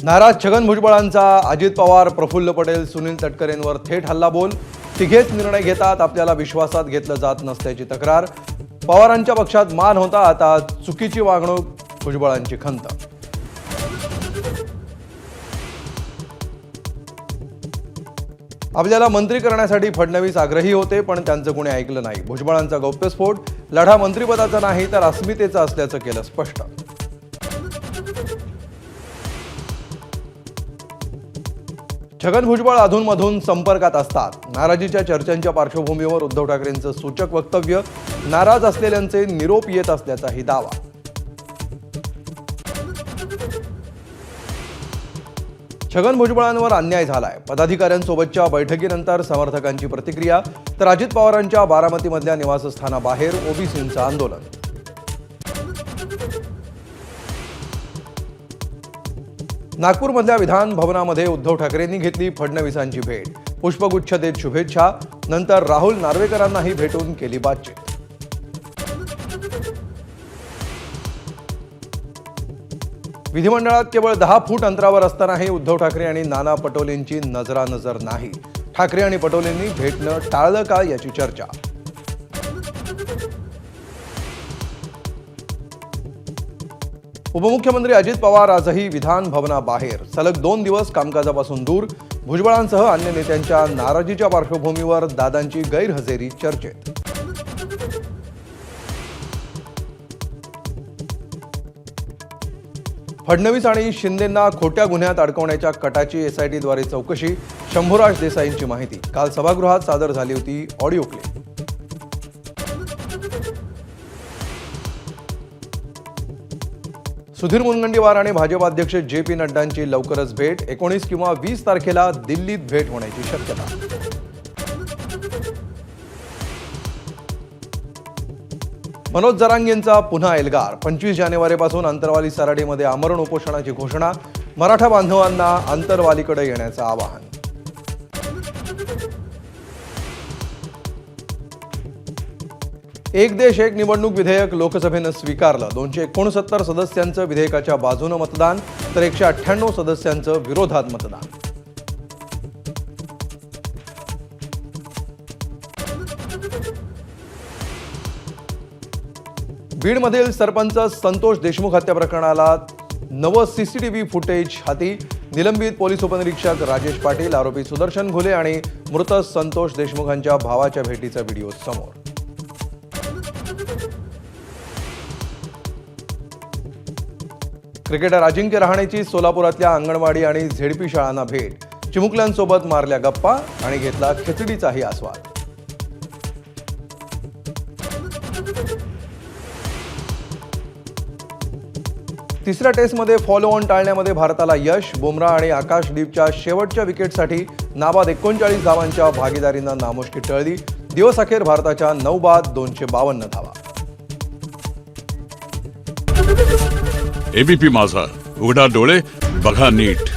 नाराज छगन भुजबळांचा अजित पवार, प्रफुल्ल पटेल, सुनील तटकरेंवर थेट हल्लाबोल. तिघेच निर्णय घेतात, आपल्याला विश्वासात घेतलं जात नसल्याची तक्रार. पवारांच्या पक्षात मान होता, आता चुकीची वागणूक, भुजबळांची खंत. आपल्याला मंत्री करण्यासाठी फडणवीस आग्रही होते, पण त्यांचं कोणी ऐकलं नाही. भुजबळांचा गौप्यस्फोट, लढा मंत्रिपदाचा नाही तर अस्मितेचा असल्याचं केलं स्पष्ट. छगन भुजबळ अधूनमधून संपर्कात असतात. नाराजीच्या चर्चांच्या पार्श्वभूमीवर उद्धव ठाकरेंचं सूचक वक्तव्य, नाराज असलेल्यांचे निरोप येत असल्याचाही दावा. छगन भुजबळांवर अन्याय झालाय. पदाधिकाऱ्यांसोबतच्या बैठकीनंतर समर्थकांची प्रतिक्रिया, तर अजित पवारांच्या बारामतीमधल्या निवासस्थानाबाहेर ओबीसींचं आंदोलन. नागपूरमधल्या विधान भवनामध्ये उद्धव ठाकरेंनी घेतली फडणवीसांची भेट. पुष्पगुच्छ देत शुभेच्छा. नंतर राहुल नार्वेकरांनाही भेटून केली बातचीत. विधिमंडळात केवळ 10 फूट अंतरावर असतानाही उद्धव ठाकरे आणि नाना पटोलेंची नजरानजर नाही. ठाकरे आणि पटोलेंनी भेटणं टाळलं का, याची चर्चा. उपमुख्यमंत्री अजित पवार आजही विधान भवनाबाहेर. सलग 2 दिवस कामकाजापासून दूर. भुजबळांसह अन्य नेत्यांच्या नाराजीच्या पार्श्वभूमीवर दादांची गैरहजेरी चर्चेत. फडणवीस आणि शिंदेंना खोट्या गुन्ह्यात अडकवण्याच्या कटाची एसआयटीद्वारे चौकशी. शंभूराज देसाईंची माहिती. काल सभागृहात सादर झाली होती ऑडिओ क्लिप. सुधीर मुनगंटीवार आणि भाजप अध्यक्ष जे.पी. नड्डांची लवकरच भेट. 19 किंवा 20 तारखेला दिल्लीत भेट होण्याची शक्यता. मनोज जरांगेंचा पुन्हा एल्गार. 25 जानेवारीपासून अंतरवाली सराडीमध्ये आमरण उपोषणाची घोषणा. मराठा बांधवांना अंतरवालीकडे येण्याचं आवाहन. एक देश एक निवडणूक विधेयक लोकसभेनं स्वीकारलं. 269 सदस्यांचं विधेयकाच्या बाजूनं मतदान, तर 198 सदस्यांचं विरोधात मतदान. बीडमधील सरपंच संतोष देशमुख हत्या प्रकरणाला नवं सीसीटीव्ही फुटेज हाती. निलंबित पोलीस उपनिरीक्षक राजेश पाटील, आरोपी सुदर्शन घुले आणि मृत संतोष देशमुखांच्या भावाच्या भेटीचा व्हिडिओ समोर. क्रिकेटर अजिंक्य रहाणेची सोलापुरातल्या अंगणवाडी आणि झेडपी शाळांना भेट. चिमुकल्यांसोबत मारल्या गप्पा आणि घेतला खिचडीचाही आस्वाद. तिसऱ्या टेस्टमध्ये फॉलो ऑन टाळण्यामध्ये भारताला यश. बुमराह आणि आकाशदीपच्या शेवटच्या विकेटसाठी नाबाद 39 धावांच्या भागीदारीनं नामुष्की टळली. दिवसअखेर भारताच्या 9 बाद 252 धावा. एबीपी माझा, उघडा डोळे बघा नीट.